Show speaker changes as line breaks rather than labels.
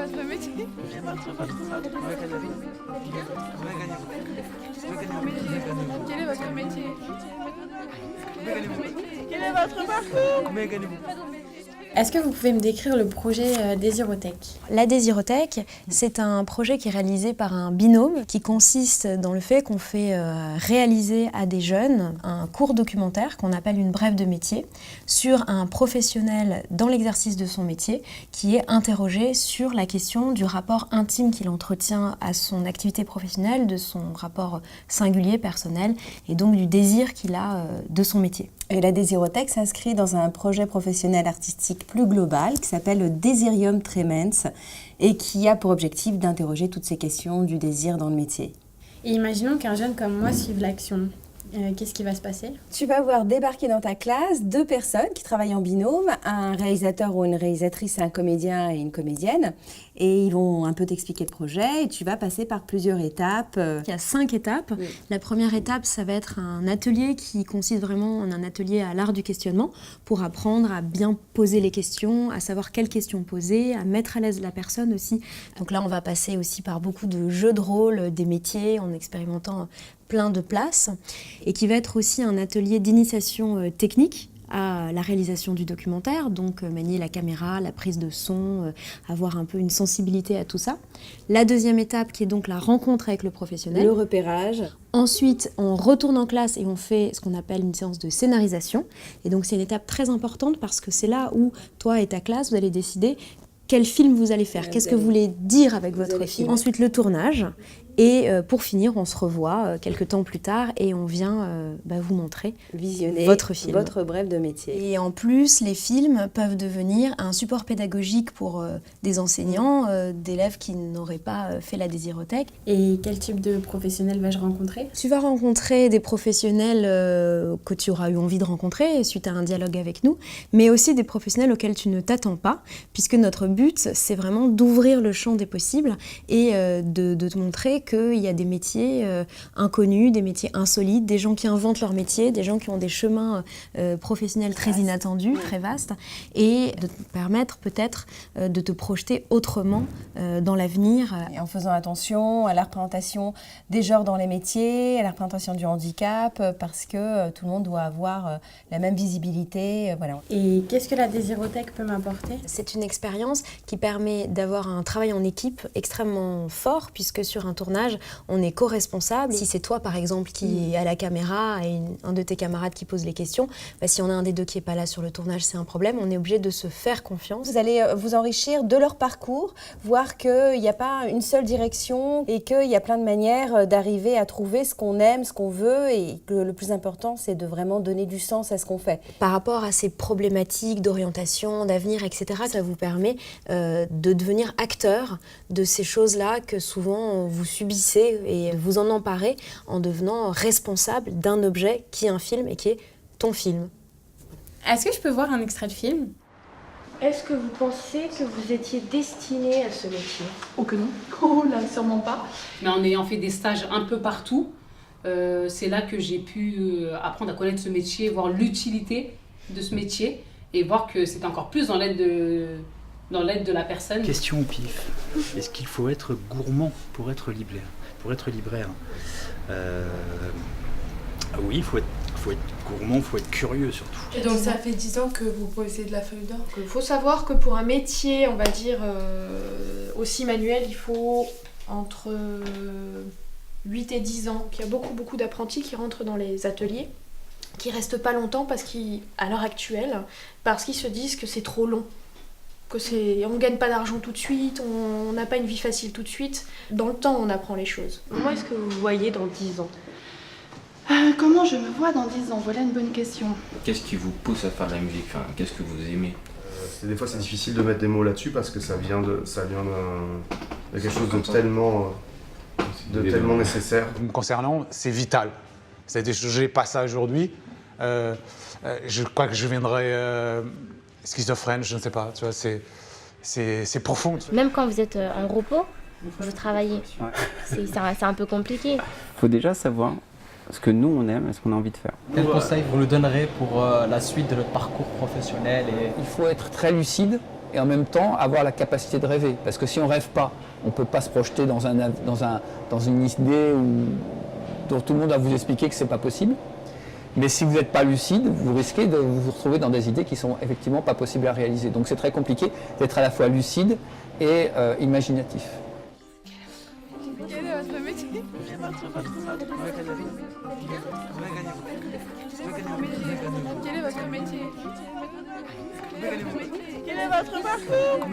votre métier. Quel est votre métier? Quel est votre parcours?
Est-ce que vous pouvez me décrire le projet Désirotech ? La Désirotech, c'est un projet qui est réalisé par un binôme qui consiste dans le fait qu'on fait réaliser à des jeunes un court documentaire qu'on appelle une brève de métier sur un professionnel dans l'exercice de son métier qui est interrogé sur la question du rapport intime qu'il entretient à son activité professionnelle, de son rapport singulier, personnel et donc du désir qu'il a de son métier.
Et la Désirotech s'inscrit dans un projet professionnel artistique plus global qui s'appelle le Desirium Tremens et qui a pour objectif d'interroger toutes ces questions du désir dans le métier.
Et imaginons qu'un jeune comme moi suive l'action. Qu'est-ce qui va se passer ?
Tu vas voir débarquer dans ta classe 2 personnes qui travaillent en binôme, un réalisateur ou une réalisatrice, un comédien et une comédienne, et ils vont un peu t'expliquer le projet et tu vas passer par plusieurs étapes.
Il y a 5 étapes. Oui. La première étape, ça va être un atelier qui consiste vraiment en un atelier à l'art du questionnement pour apprendre à bien poser les questions, à savoir quelles questions poser, à mettre à l'aise la personne aussi. Donc là, on va passer aussi par beaucoup de jeux de rôle, des métiers, en expérimentant plein de places, et qui va être aussi un atelier d'initiation technique à la réalisation du documentaire, donc manier la caméra, la prise de son, avoir un peu une sensibilité à tout ça. La deuxième étape qui est donc la rencontre avec le professionnel.
Le repérage.
Ensuite, on retourne en classe et on fait ce qu'on appelle une séance de scénarisation. Et donc c'est une étape très importante parce que c'est là où toi et ta classe, vous allez décider quel film vous allez faire, qu'est-ce que vous voulez dire avec votre film. Ensuite, le tournage. Et pour finir, on se revoit quelques temps plus tard et on vient vous montrer
visionner
votre film.
Votre brève de métier.
Et en plus, les films peuvent devenir un support pédagogique pour des enseignants, d'élèves qui n'auraient pas fait la Désirotech. Et quel type de professionnels vais-je rencontrer ? Tu vas rencontrer des professionnels que tu auras eu envie de rencontrer suite à un dialogue avec nous, mais aussi des professionnels auxquels tu ne t'attends pas, puisque notre but, c'est vraiment d'ouvrir le champ des possibles et de te montrer qu'il y a des métiers inconnus, des métiers insolites, des gens qui inventent leur métier, des gens qui ont des chemins professionnels très inattendus, très vastes, et de te permettre peut-être de te projeter autrement dans l'avenir.
Et en faisant attention à la représentation des genres dans les métiers, à la représentation du handicap, parce que tout le monde doit avoir la même visibilité. Voilà.
Et qu'est-ce que la Désirotech peut m'apporter ? C'est une expérience qui permet d'avoir un travail en équipe extrêmement fort, puisque sur un tournage, on est co-responsable. Si c'est toi, par exemple, qui est à la caméra et un de tes camarades qui pose les questions, si on a un des deux qui n'est pas là sur le tournage, c'est un problème. On est obligé de se faire confiance.
Vous allez vous enrichir de leur parcours, voir qu'il n'y a pas une seule direction et qu'il y a plein de manières d'arriver à trouver ce qu'on aime, ce qu'on veut, et que le plus important, c'est de vraiment donner du sens à ce qu'on fait.
Par rapport à ces problématiques d'orientation, d'avenir, etc., ça vous permet de devenir acteur de ces choses-là que souvent vous subissez et vous en emparez en devenant responsable d'un objet qui est un film et qui est ton film. Est-ce que je peux voir un extrait de film ?
Est-ce que vous pensez que vous étiez destiné à ce métier ?
Oh que non. Oh là, sûrement pas.
Mais en ayant fait des stages un peu partout, c'est là que j'ai pu apprendre à connaître ce métier, voir l'utilité de ce métier et voir que c'est encore plus dans l'aide de la personne.
Question au pif. Est-ce qu'il faut être gourmand pour être libraire ? Oui, il faut être gourmand, il faut être curieux surtout.
Et donc ça fait 10 ans que vous posez de la feuille d'or. Il faut savoir que pour un métier, on va dire, aussi manuel, il faut entre 8 et 10 ans. Il y a beaucoup d'apprentis qui rentrent dans les ateliers, qui restent pas longtemps à l'heure actuelle, parce qu'ils se disent que c'est trop long. On gagne pas d'argent tout de suite, on n'a pas une vie facile tout de suite. Dans le temps, on apprend les choses.
Comment est-ce que vous vous voyez dans 10 ans ?
Comment je me vois dans 10 ans ? Voilà une bonne question.
Qu'est-ce qui vous pousse à faire de la musique ? Qu'est-ce que vous aimez ?
Des fois, c'est difficile de mettre des mots là-dessus parce que ça vient de quelque chose de tellement nécessaire.
Me concernant, c'est vital. C'est-à-dire que je n'ai pas ça aujourd'hui. Je crois que je viendrai schizophrène, je ne sais pas. Tu vois, c'est profond. Tu vois.
Même quand vous êtes en repos, vous travaillez. Ouais. C'est un peu compliqué.
Il faut déjà savoir ce que nous on aime et ce qu'on a envie de faire.
Quel conseil vous nous donnerez pour la suite de notre parcours professionnel
Il faut être très lucide
et en même temps avoir la capacité de rêver. Parce que si on ne rêve pas, on ne peut pas se projeter dans une idée dont tout le monde va vous expliquer que ce n'est pas possible. Mais si vous n'êtes pas lucide, vous risquez de vous retrouver dans des idées qui ne sont effectivement pas possibles à réaliser. Donc c'est très compliqué d'être à la fois lucide et imaginatif.
Quel est votre métier? Quel est votre métier? Quel est votre parcours?